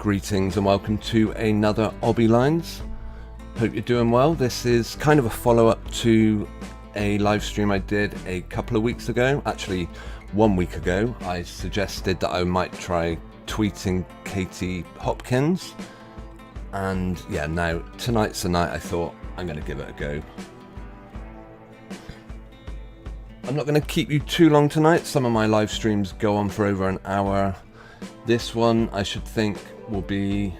Greetings and welcome to another Obby Lines. Hope you're doing well. This is kind of a follow-up to a live stream I did a couple of weeks ago. Actually, 1 week ago, I suggested that I might try tweeting Katie Hopkins. And yeah, now tonight's the night I thought I'm going to give it a go. I'm not going to keep you too long tonight. Some of my live streams go on for over an hour. This one, I should think, will be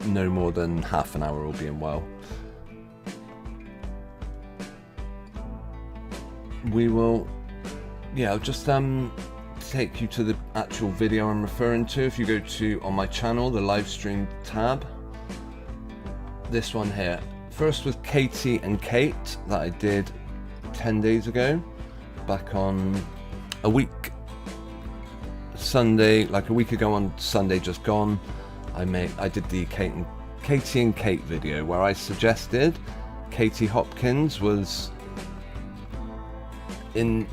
no more than half an hour, all being well. We will, I'll just take you to the actual video I'm referring to. If you go to, on my channel, the live stream tab, this one here. First was Katie and Kate that I did 10 days ago, back on a week. Sunday, like a week ago on Sunday just gone, I did the Katie and Kate video where I suggested Katie Hopkins was in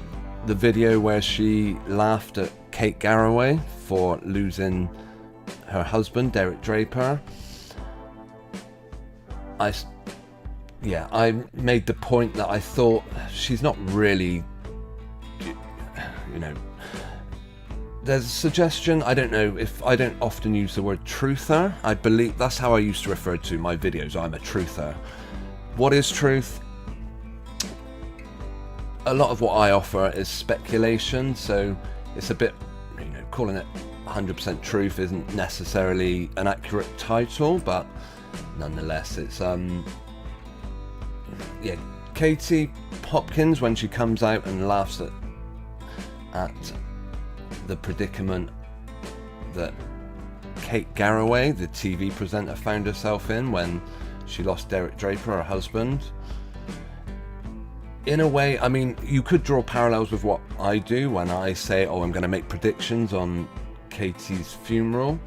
the video where she laughed at Kate Garraway for losing her husband, Derek Draper. I made the point that I thought she's not really, there's a suggestion, I don't know, if I don't often use the word truther. I believe that's how I used to refer to my videos. I'm a truther. What is truth? A lot of what I offer is speculation, so it's a bit, calling it 100% truth isn't necessarily an accurate title, but nonetheless, it's Katie Hopkins, when she comes out and laughs at the predicament that Kate Garraway, the TV presenter, found herself in when she lost Derek Draper, her husband. In a way, I mean, you could draw parallels with what I do when I say, I'm going to make predictions on Katie's funeral.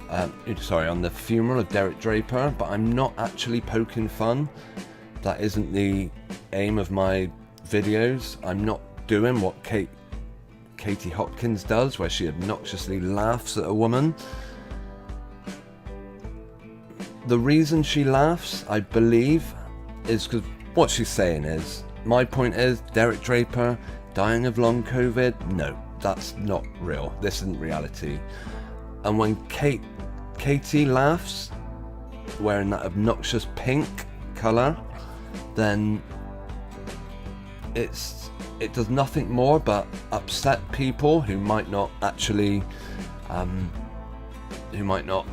On the funeral of Derek Draper, but I'm not actually poking fun. That isn't the aim of my videos. I'm not doing what Katie Hopkins does, where she obnoxiously laughs at a woman. The reason she laughs, I believe, is because what she's saying is, my point is, Derek Draper dying of long COVID, no, that's not real. This isn't reality. And when Katie laughs, wearing that obnoxious pink colour, then it does nothing more but upset people who might not actually, who might not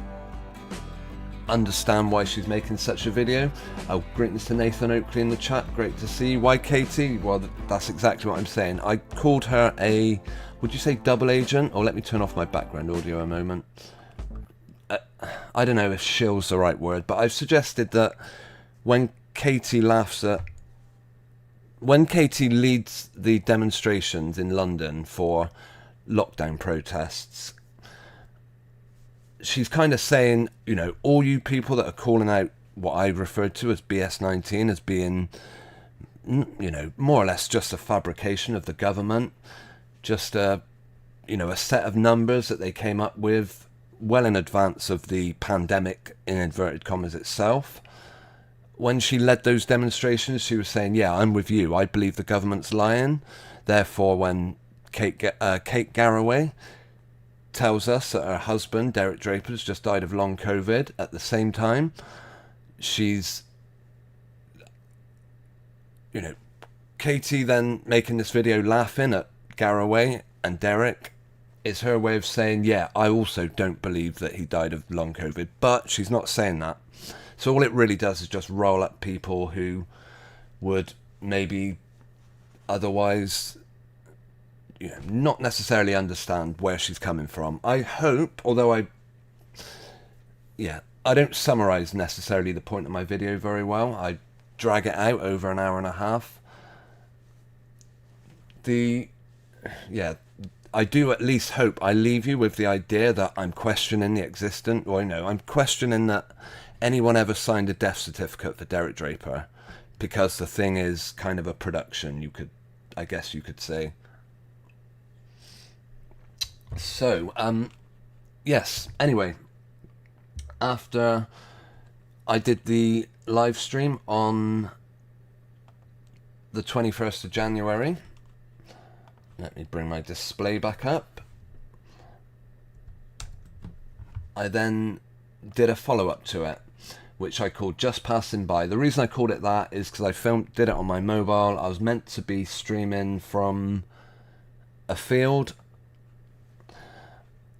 understand why she's making such a video. Greetings to Nathan Oakley in the chat, great to see you. Why Katie? Well, that's exactly what I'm saying. I called her a, would you say double agent? Or let me turn off my background audio a moment. I don't know if shill's the right word, but I've suggested that when Katie leads the demonstrations in London for lockdown protests, she's kind of saying, all you people that are calling out what I referred to as BS19 as being, more or less just a fabrication of the government, just a set of numbers that they came up with well in advance of the pandemic, in inverted commas, itself. When she led those demonstrations, she was saying, yeah, I'm with you. I believe the government's lying. Therefore, when Kate Garraway tells us that her husband, Derek Draper, has just died of long COVID, at the same time, she's, Katie then making this video laughing at Garraway and Derek is her way of saying, yeah, I also don't believe that he died of long COVID, but she's not saying that. So all it really does is just roll up people who would maybe otherwise, not necessarily understand where she's coming from. I hope, although I don't summarize necessarily the point of my video very well. I drag it out over an hour and a half. I do at least hope I leave you with the idea that I'm questioning the existence, I'm questioning that anyone ever signed a death certificate for Derek Draper, because the thing is kind of a production, I guess you could say. So, yes, anyway, after I did the live stream on the 21st of January. Let me bring my display back up. I then did a follow-up to it, which I called Just Passing By. The reason I called it that is because I did it on my mobile. I was meant to be streaming from a field,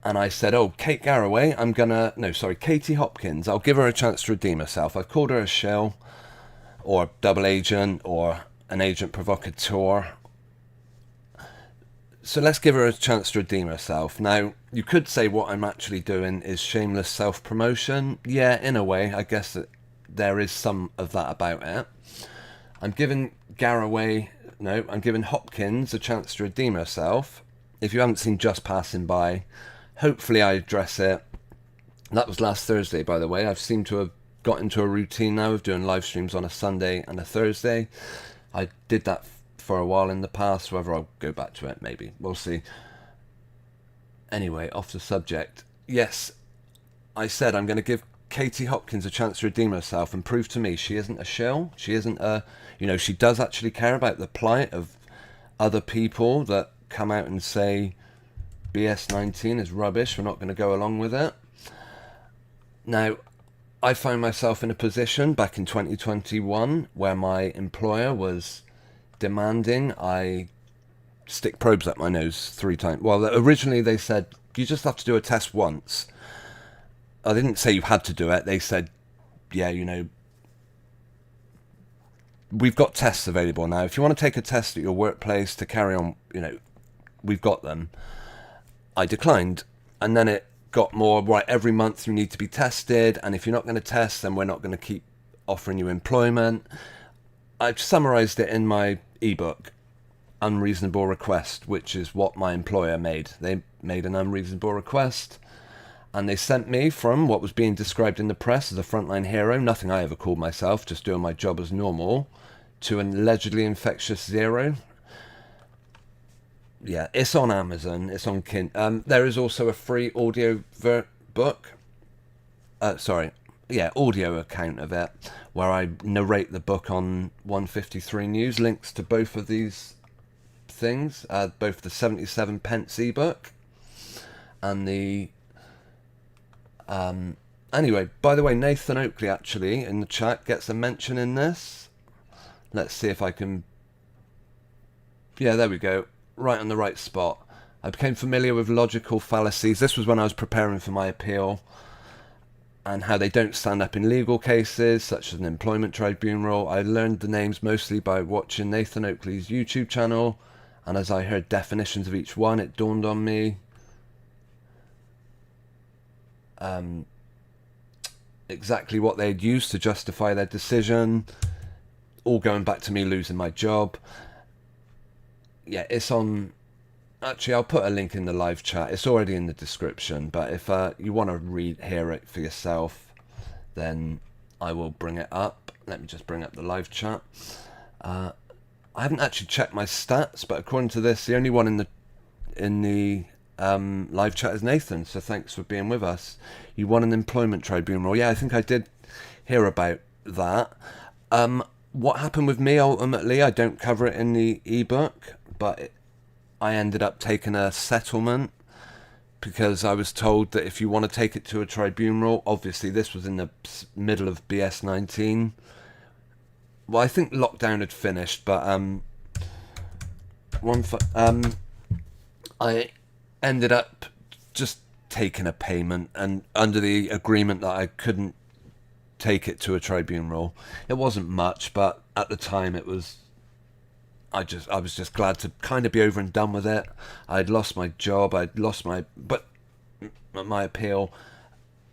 and I said, oh, Katie Hopkins, I'll give her a chance to redeem herself. I've called her a shill, or a double agent, or an agent provocateur. So let's give her a chance to redeem herself. Now, you could say what I'm actually doing is shameless self-promotion. Yeah, in a way, I guess that there is some of that about it. I'm giving Hopkins a chance to redeem herself. If you haven't seen Just Passing By, hopefully I address it. That was last Thursday, by the way. I've seemed to have got into a routine now of doing live streams on a Sunday and a Thursday. I did that for a while in the past, whether I'll go back to it, maybe. We'll see. Anyway, off the subject. Yes, I said I'm going to give Katie Hopkins a chance to redeem herself and prove to me she isn't a shill. She isn't a... she does actually care about the plight of other people that come out and say BS19 is rubbish, we're not going to go along with it. Now, I found myself in a position back in 2021 where my employer was demanding I stick probes up my nose 3 times. Well, originally they said, you just have to do a test once. I didn't say you had to do it. They said, yeah, we've got tests available now. If you want to take a test at your workplace to carry on, we've got them. I declined. And then it got more, right, every month you need to be tested. And if you're not going to test, then we're not going to keep offering you employment. I've summarized it in my ebook, Unreasonable Request, which is what my employer made. They made an unreasonable request, and they sent me from what was being described in the press as a frontline hero, nothing I ever called myself, just doing my job as normal, to an allegedly infectious zero. Yeah, it's on Amazon, it's on there is also a free audio book. Audio account of it, where I narrate the book on 153 News. Links to both of these things, both the 77 pence ebook and the... Anyway, by the way, Nathan Oakley actually in the chat gets a mention in this. Let's see if I can... Yeah, there we go. Right on the right spot. I became familiar with logical fallacies. This was when I was preparing for my appeal, and how they don't stand up in legal cases, such as an employment tribunal. I learned the names mostly by watching Nathan Oakley's YouTube channel, and as I heard definitions of each one, it dawned on me exactly what they'd used to justify their decision, all going back to me losing my job. Yeah, it's on... Actually, I'll put a link in the live chat. It's already in the description, but if you want to hear it for yourself, then I will bring it up. Let me just bring up the live chat. I haven't actually checked my stats, but according to this, the only one in the live chat is Nathan, so thanks for being with us. You won an employment tribunal. Yeah, I think I did hear about that. What happened with me ultimately, I don't cover it in the ebook, but I ended up taking a settlement because I was told that if you want to take it to a tribunal, obviously this was in the middle of BS19. Well, I think lockdown had finished, but I ended up just taking a payment, and under the agreement that I couldn't take it to a tribunal. It wasn't much, but at the time it was... I was just glad to kind of be over and done with it. I'd lost my job, I'd lost my appeal,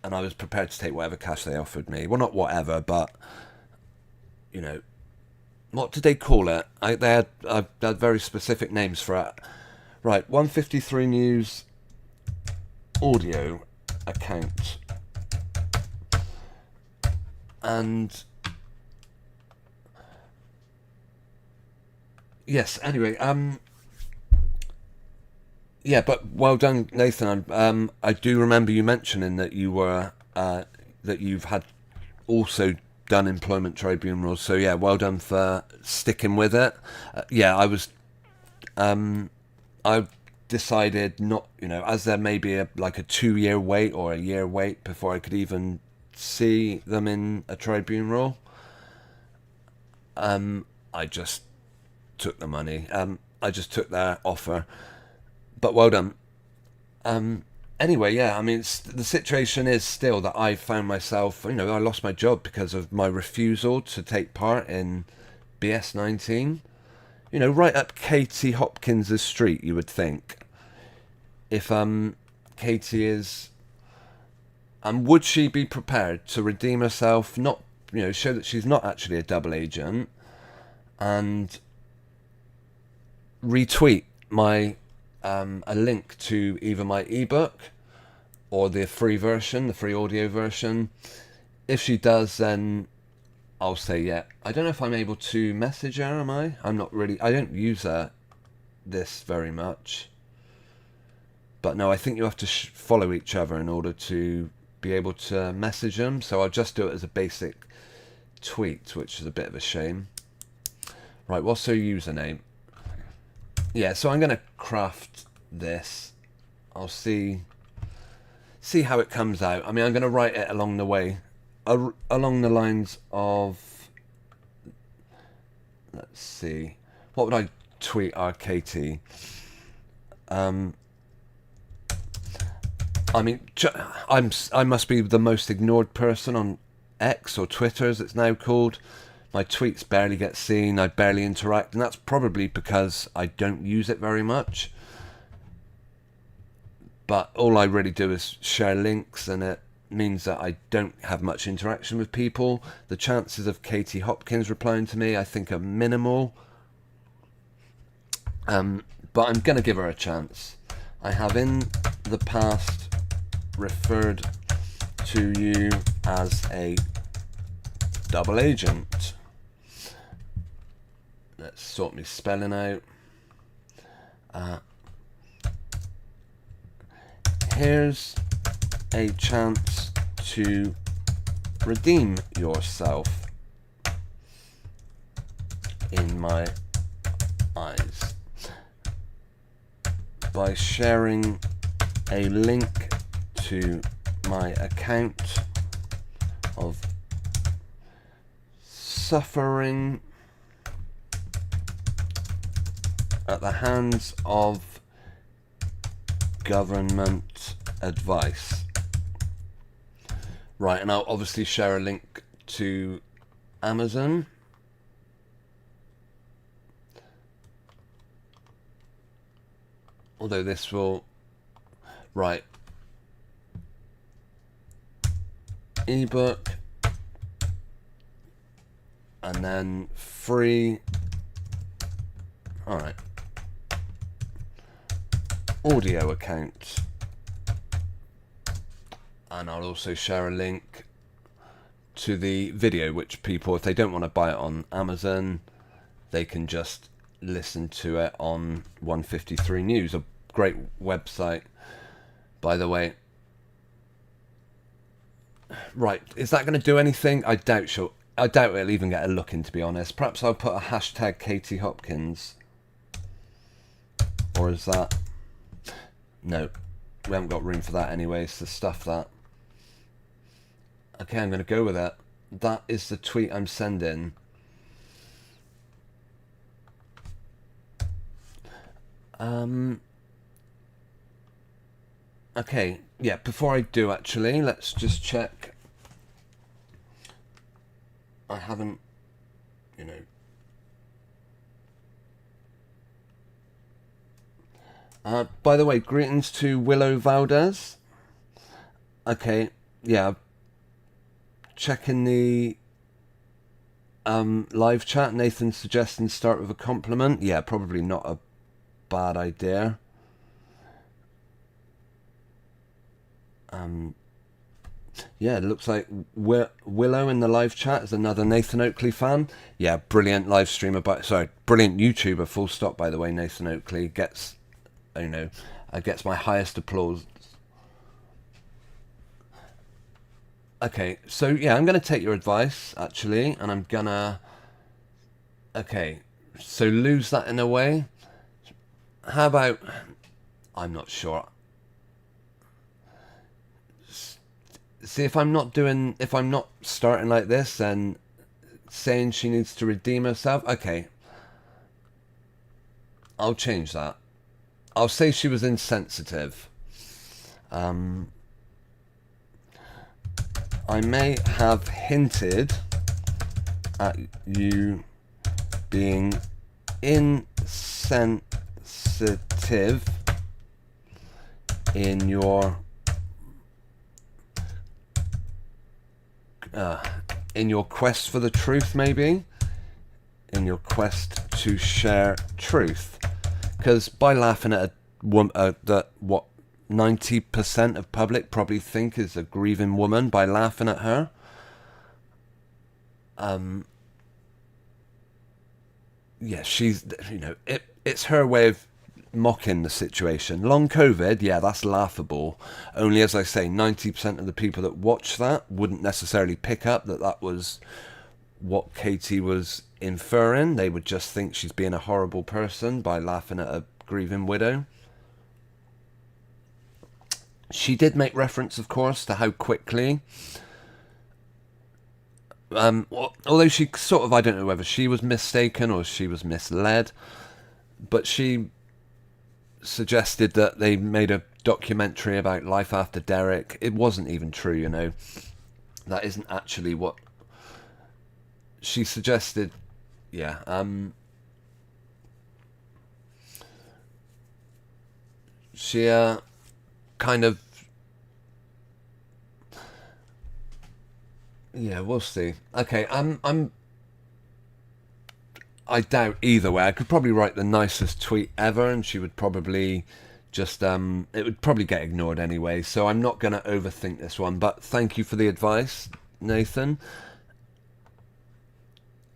and I was prepared to take whatever cash they offered me. Well, not whatever, but what did they call it? I had very specific names for it. Right, 153 News audio account, and yes, anyway, yeah, but well done, Nathan. I do remember you mentioning that you were, that you've had also done employment tribunals. So yeah, well done for sticking with it. Yeah, I decided not, as there may be a 2-year wait or a year wait before I could even see them in a tribunal. I just took the money. I just took their offer. But well done. Anyway, yeah, I mean, the situation is still that I found myself, I lost my job because of my refusal to take part in BS19. Right up Katie Hopkins' street, you would think. If Katie is... would she be prepared to redeem herself, not, show that she's not actually a double agent, and retweet my a link to either my ebook or the free version, the free audio version? If she does, then I'll say yeah. I don't know if I'm able to message her, am I? I'm not really... I don't use this very much. But no, I think you have to follow each other in order to be able to message them. So I'll just do it as a basic tweet, which is a bit of a shame. Right, what's her username? Yeah, so I'm going to craft this. I'll see how it comes out. I mean, I'm going to write it along the way. Along the lines of... Let's see. What would I tweet RKT? I mean, I must be the most ignored person on X, or Twitter as it's now called. My tweets barely get seen, I barely interact, and that's probably because I don't use it very much. But all I really do is share links, and it means that I don't have much interaction with people. The chances of Katie Hopkins replying to me, I think, are minimal. But I'm going to give her a chance. I have in the past referred to you as a double agent. Let's sort me spelling out. Here's a chance to redeem yourself in my eyes by sharing a link to my account of suffering at the hands of government advice. Right, and I'll obviously share a link to Amazon. Although this will... Right. Ebook. And then free... Alright. Audio account. And I'll also share a link to the video, which people, if they don't want to buy it on Amazon, they can just listen to it on 153 News, a great website, by the way. Right, is that going to do anything? I doubt it'll even get a look in, to be honest. Perhaps I'll put a hashtag Katie Hopkins. Or is that... No, we haven't got room for that anyway, so stuff that. Okay, I'm going to go with it. That is the tweet I'm sending. Okay, yeah, before I do actually, let's just check. I haven't, by the way, greetings to Willow Valdez. Okay, yeah. Checking the live chat. Nathan suggesting start with a compliment. Yeah, probably not a bad idea. Yeah, it looks like Willow in the live chat is another Nathan Oakley fan. Yeah, brilliant live streamer, brilliant YouTuber, full stop, by the way. Nathan Oakley gets my highest applause. Okay, so yeah, I'm going to take your advice, actually, and I'm going to... Okay, so lose that in a way. How about... I'm not sure. See, if I'm not doing... If I'm not starting like this, then saying she needs to redeem herself... Okay, I'll change that. I'll say she was insensitive. I may have hinted at you being insensitive in your quest for the truth, maybe in your quest to share truth, because by laughing at a woman that what 90% of public probably think is a grieving woman, by laughing at her, yeah, she's, it's her way of mocking the situation. Long COVID, yeah, that's laughable. Only, as I say, 90% of the people that watch that wouldn't necessarily pick up that that was what Katie was inferring. They would just think she's being a horrible person by laughing at a grieving widow. She did make reference, of course, to how quickly... although she sort of, I don't know whether she was mistaken or she was misled, but she suggested that they made a documentary about life after Derek. It wasn't even true, That isn't actually what she suggested. Yeah. She kind of... Yeah, we'll see. Okay, I doubt either way. I could probably write the nicest tweet ever, and she would probably just it would probably get ignored anyway. So I'm not going to overthink this one. But thank you for the advice, Nathan.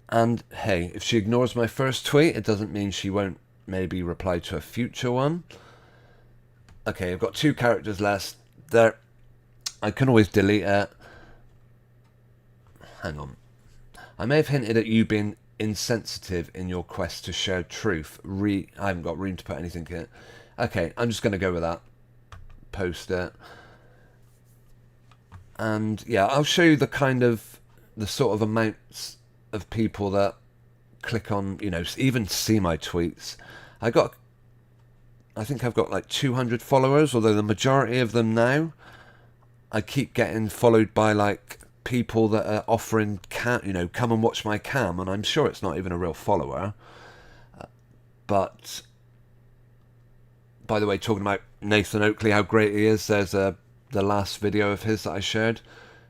And hey, if she ignores my first tweet, it doesn't mean she won't maybe reply to a future one. Okay, I've got 2 characters less. There, I can always delete it. Hang on. I may have hinted at you being insensitive in your quest to share truth. I haven't got room to put anything in it. Okay, I'm just going to go with that. Post it. And yeah, I'll show you the sort of amounts of people that click on, even see my tweets. I think I've got like 200 followers, although the majority of them now, I keep getting followed by like people that are offering come and watch my cam, and I'm sure it's not even a real follower. But by the way, talking about Nathan Oakley, how great he is, there's the last video of his that I shared,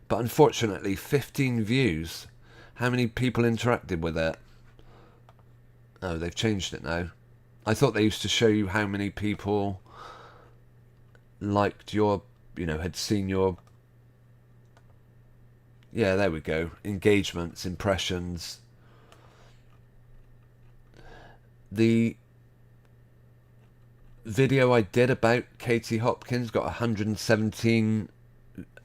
but unfortunately 15 views. How many people interacted with it? Oh, they've changed it now. I thought they used to show you how many people liked your, had seen your... Yeah, there we go. Engagements, impressions. The video I did about Katie Hopkins got 117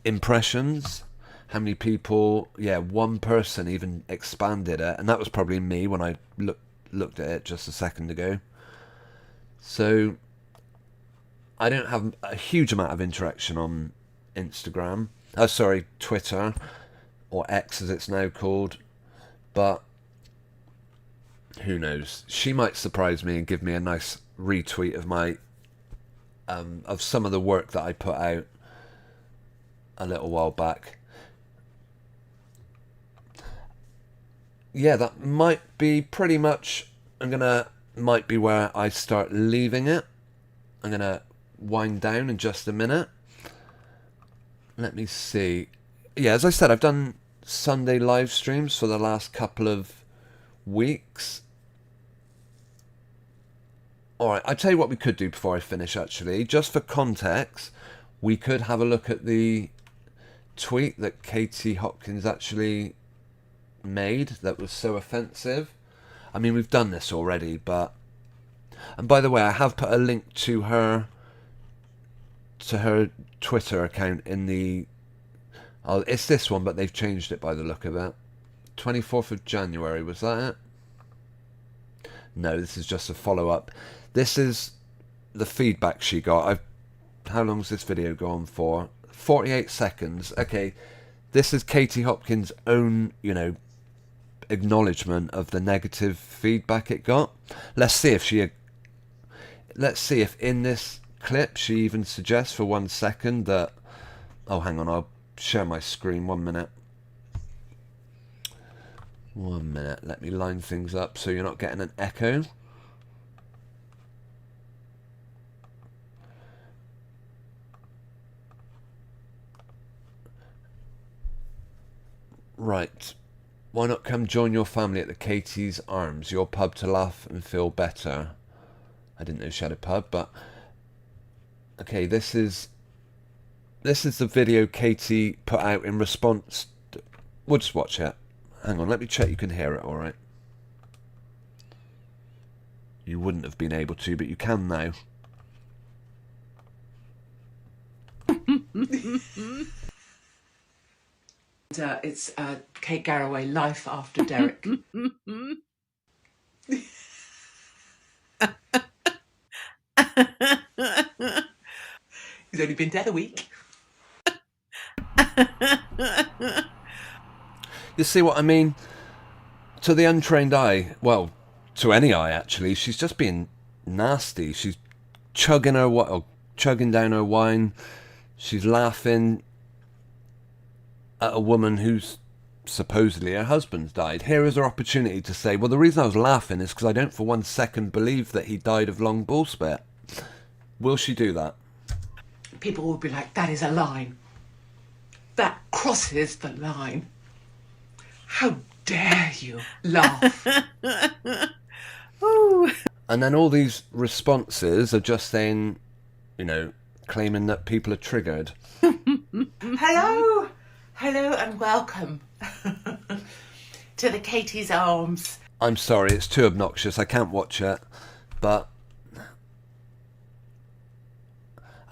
impressions. How many people... Yeah, one person even expanded it, and that was probably me when I looked at it just a second ago. So I don't have a huge amount of interaction on Instagram. Sorry, Twitter, or X as it's now called. But who knows? She might surprise me and give me a nice retweet of my of some of the work that I put out a little while back. Yeah, that might be pretty much... might be where I start leaving it. I'm gonna wind down in just a minute. Let me see. Yeah, as I said, I've done Sunday live streams for the last couple of weeks. Alright, I'll tell you what we could do before I finish, actually. Just for context, we could have a look at the tweet that Katie Hopkins actually made that was so offensive. I mean, we've done this already, but... And by the way, I have put a link to her Twitter account in the... Oh, it's this one, but they've changed it by the look of it. 24th of January, was that it? No, this is just a follow-up. This is the feedback she got. How long's this video go on for? 48 seconds. Okay, this is Katie Hopkins' own, acknowledgement of the negative feedback it got. Let's see if in this clip she even suggests for 1 second that... Oh, hang on, I'll share my screen. 1 minute. 1 minute. Let me line things up so you're not getting an echo. Right. Why not come join your family at the Katie's Arms, your pub to laugh and feel better? I didn't know she had a pub, but... Okay, this is the video Katie put out in response to... We'll just watch it. Hang on, let me check you can hear it, alright? You wouldn't have been able to, but you can now. It's Kate Garraway, Life After Derek. He's only been dead a week. You see what I mean? To the untrained eye, well, to any eye actually, she's just being nasty. She's chugging down her wine. She's laughing at a woman who's supposedly her husband's died. Here is her opportunity to say, well, the reason I was laughing is because I don't for 1 second believe that he died of long bull spit. Will she do that? People will be like, that is a line. That crosses the line. How dare you laugh? And then all these responses are just saying, claiming that people are triggered. Hello and welcome to the Katie's Arms. I'm sorry, it's too obnoxious. I can't watch it. But...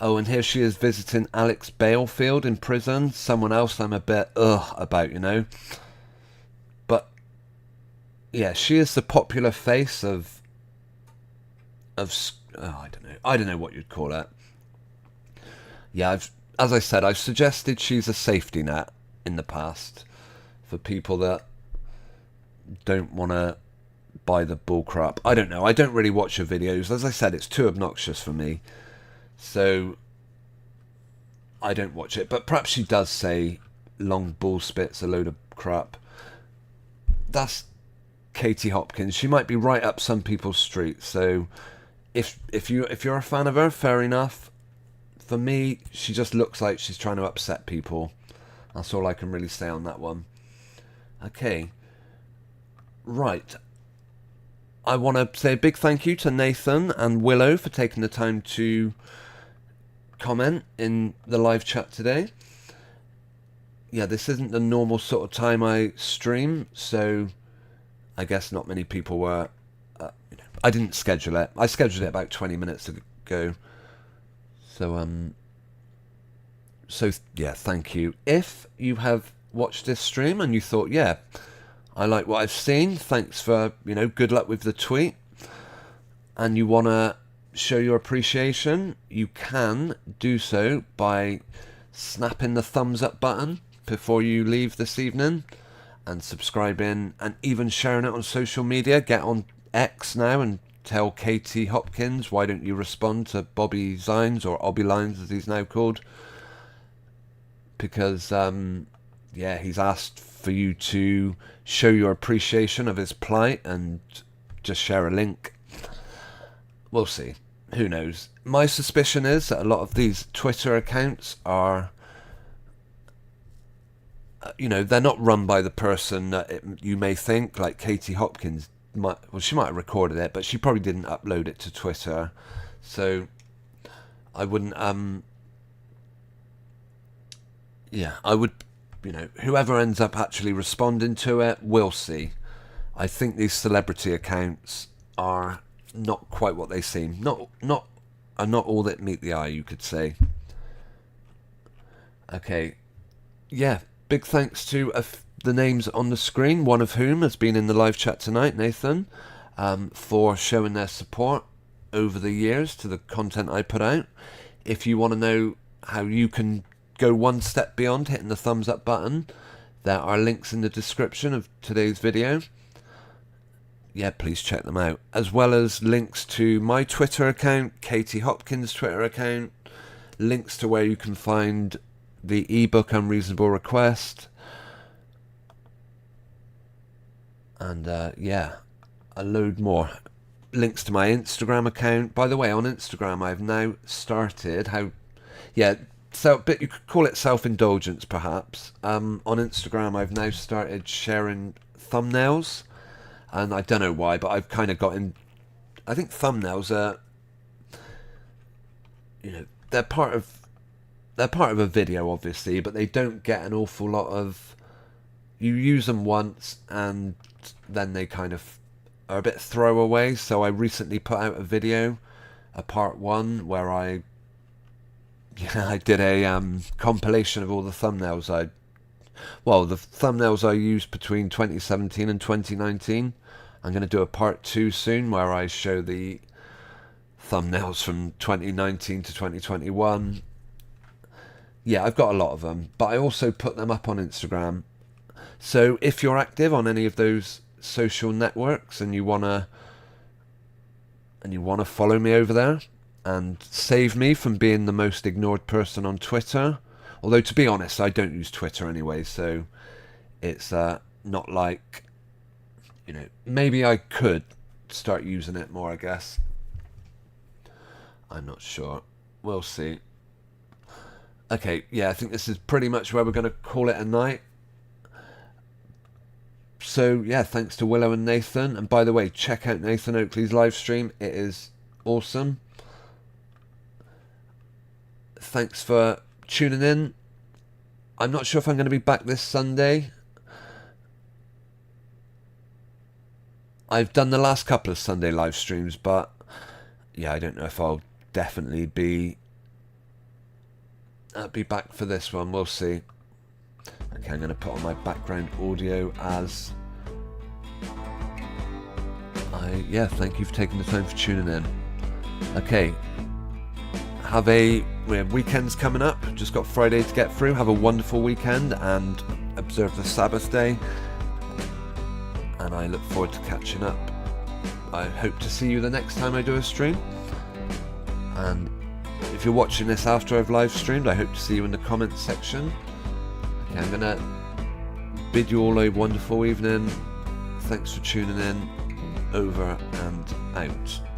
Oh, and here she is visiting Alex Balefield in prison. Someone else I'm a bit about, But, yeah, she is the popular face of I don't know what you'd call it. Yeah, as I said, I've suggested she's a safety net in the past for people that don't want to buy the bullcrap. I don't know. I don't really watch her videos. As I said, it's too obnoxious for me. So I don't watch it. But perhaps she does say long bull spit's a load of crap. That's Katie Hopkins. She might be right up some people's street. So if you're a fan of her, fair enough. For me, she just looks like she's trying to upset people. That's all I can really say on that one. Okay. Right. I want to say a big thank you to Nathan and Willow for taking the time to comment in the live chat today. Yeah, this isn't the normal sort of time I stream, so I guess not many people were... I didn't schedule it. I scheduled it about 20 minutes ago. So yeah, thank you. If you have watched this stream and you thought, yeah, I like what I've seen, thanks for, good luck with the tweet, and you want to show your appreciation, you can do so by snapping the thumbs up button before you leave this evening, and subscribing, and even sharing it on social media. Get on X now and tell Katie Hopkins, why don't you respond to Bobby Zines, or Obby Lines as he's now called, because yeah, he's asked for you to show your appreciation of his plight and just share a link. We'll see. Who knows? My suspicion is that a lot of these Twitter accounts are, they're not run by the person that you may think, like Katie Hopkins she might have recorded it, but she probably didn't upload it to Twitter. So I wouldn't, yeah, I would, whoever ends up actually responding to it, we'll see. I think these celebrity accounts are not quite what they seem. Not all that meet the eye, you could say. Okay. yeah, big thanks to the names on the screen, one of whom has been in the live chat tonight, Nathan, for showing their support over the years to the content I put out. If you want to know how you can go one step beyond hitting the thumbs up button, there are links in the description of today's video. Yeah, please check them out, as well as links to my Twitter account, Katie Hopkins' Twitter account, links to where you can find the ebook Unreasonable Request, and yeah, a load more. Links to my Instagram account. By the way, on Instagram I've now started but you could call it self-indulgence perhaps. On Instagram I've now started sharing thumbnails, and I don't know why, but I've kind of got in. I think thumbnails are, they're part of a video, obviously, but they don't get an awful lot of. You use them once, and then they kind of are a bit throwaway. So I recently put out a video, a part 1, where I did a compilation of all the thumbnails the thumbnails I used between 2017 and 2019. I'm going to do a part 2 soon where I show the thumbnails from 2019 to 2021. Yeah, I've got a lot of them, but I also put them up on Instagram. So if you're active on any of those social networks and you wanna follow me over there and save me from being the most ignored person on Twitter, although to be honest I don't use Twitter anyway, so it's not like, maybe I could start using it more, I guess. I'm not sure. We'll see. Okay, yeah, I think this is pretty much where we're going to call it a night. So, yeah, thanks to Willow and Nathan. And by the way, check out Nathan Oakley's live stream. It is awesome. Thanks for tuning in. I'm not sure if I'm going to be back this Sunday. I've done the last couple of Sunday live streams, but yeah, I don't know if I'll definitely be back for this one. We'll see. Okay, I'm going to put on my background audio as thank you for taking the time for tuning in. Okay, we have weekends coming up. Just got Friday to get through. Have a wonderful weekend and observe the Sabbath day. And I look forward to catching up. I hope to see you the next time I do a stream. And if you're watching this after I've live streamed, I hope to see you in the comments section. Okay, I'm gonna bid you all a wonderful evening. Thanks for tuning in. Over and out.